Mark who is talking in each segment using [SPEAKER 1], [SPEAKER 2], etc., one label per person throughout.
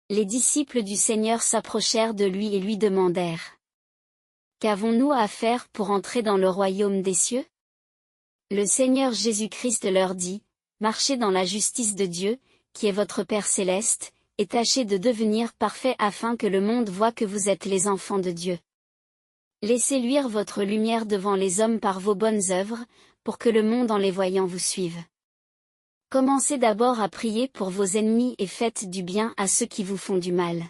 [SPEAKER 1] Les disciples du Seigneur s'approchèrent de lui et lui demandèrent: Qu'avons-nous à faire pour entrer dans le royaume des cieux? Le Seigneur Jésus-Christ leur dit: Marchez dans la justice de Dieu, qui est votre Père céleste, et tâchez de devenir parfaits afin que le monde voie que vous êtes les enfants de Dieu. Laissez luire votre lumière devant les hommes par vos bonnes œuvres, pour que le monde en les voyant vous suive. Commencez d'abord à prier pour vos ennemis et faites du bien à ceux qui vous font du mal.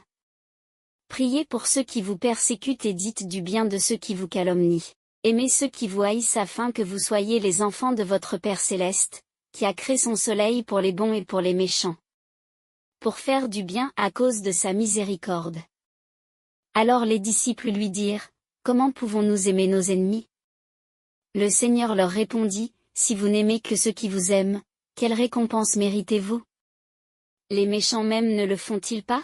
[SPEAKER 1] Priez pour ceux qui vous persécutent et dites du bien de ceux qui vous calomnient. Aimez ceux qui vous haïssent afin que vous soyez les enfants de votre Père céleste, qui a créé son soleil pour les bons et pour les méchants, pour faire du bien à cause de sa miséricorde. Alors les disciples lui dirent: Comment pouvons-nous aimer nos ennemis? Le Seigneur leur répondit: Si vous n'aimez que ceux qui vous aiment, quelle récompense méritez-vous? Les méchants même ne le font-ils pas?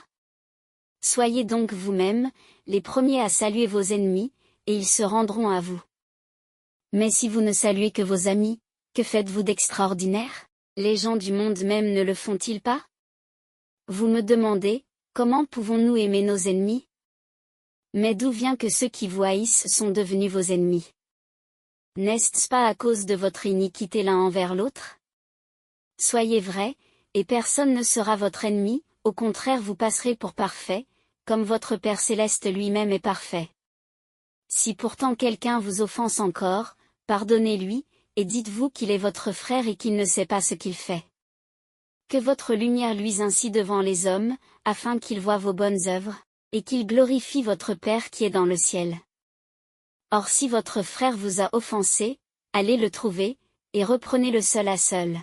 [SPEAKER 1] Soyez donc vous-mêmes les premiers à saluer vos ennemis, et ils se rendront à vous. Mais si vous ne saluez que vos amis, que faites-vous d'extraordinaire? Les gens du monde même ne le font-ils pas? Vous me demandez: Comment pouvons-nous aimer nos ennemis? Mais d'où vient que ceux qui vous haïssent sont devenus vos ennemis? N'est-ce pas à cause de votre iniquité l'un envers l'autre? Soyez vrais, et personne ne sera votre ennemi, au contraire vous passerez pour parfait, comme votre Père céleste lui-même est parfait. Si pourtant quelqu'un vous offense encore, pardonnez-lui, et dites-vous qu'il est votre frère et qu'il ne sait pas ce qu'il fait. Que votre lumière luise ainsi devant les hommes, afin qu'ils voient vos bonnes œuvres, et qu'ils glorifient votre Père qui est dans le ciel. Or si votre frère vous a offensé, allez le trouver, et reprenez-le seul à seul.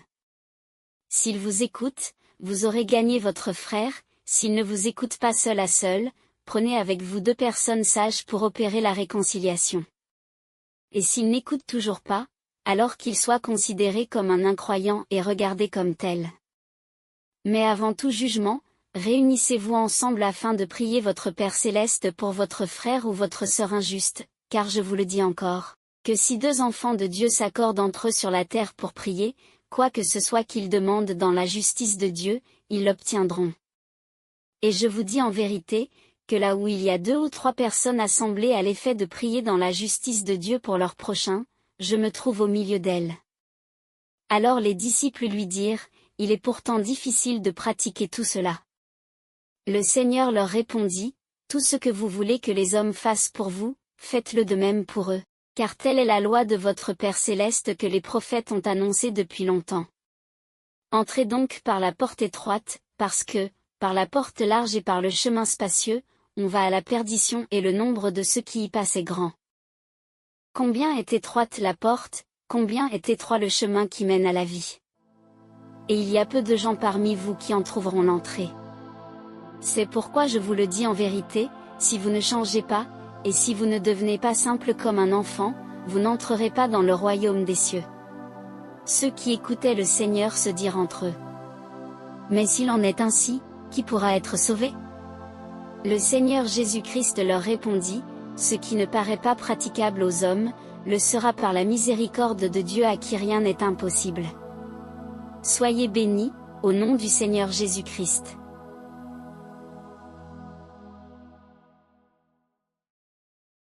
[SPEAKER 1] S'il vous écoute, vous aurez gagné votre frère. S'il ne vous écoute pas seul à seul, prenez avec vous 2 personnes sages pour opérer la réconciliation. Et s'il n'écoute toujours pas, alors qu'il soit considéré comme un incroyant et regardé comme tel. Mais avant tout jugement, réunissez-vous ensemble afin de prier votre Père céleste pour votre frère ou votre sœur injuste, car je vous le dis encore, que si 2 enfants de Dieu s'accordent entre eux sur la terre pour prier, quoi que ce soit qu'ils demandent dans la justice de Dieu, ils l'obtiendront. Et je vous dis en vérité, que là où il y a 2 ou 3 personnes assemblées à l'effet de prier dans la justice de Dieu pour leur prochain, je me trouve au milieu d'elles. Alors les disciples lui dirent: Il est pourtant difficile de pratiquer tout cela. Le Seigneur leur répondit: Tout ce que vous voulez que les hommes fassent pour vous, faites-le de même pour eux. Car telle est la loi de votre Père céleste que les prophètes ont annoncée depuis longtemps. Entrez donc par la porte étroite, parce que, par la porte large et par le chemin spacieux, on va à la perdition et le nombre de ceux qui y passent est grand. Combien est étroite la porte, combien est étroit le chemin qui mène à la vie. Et il y a peu de gens parmi vous qui en trouveront l'entrée. C'est pourquoi je vous le dis en vérité, si vous ne changez pas, et si vous ne devenez pas simple comme un enfant, vous n'entrerez pas dans le royaume des cieux. Ceux qui écoutaient le Seigneur se dirent entre eux: Mais s'il en est ainsi, qui pourra être sauvé? Le Seigneur Jésus-Christ leur répondit: Ce qui ne paraît pas praticable aux hommes, le sera par la miséricorde de Dieu à qui rien n'est impossible. Soyez bénis, au nom du Seigneur Jésus-Christ.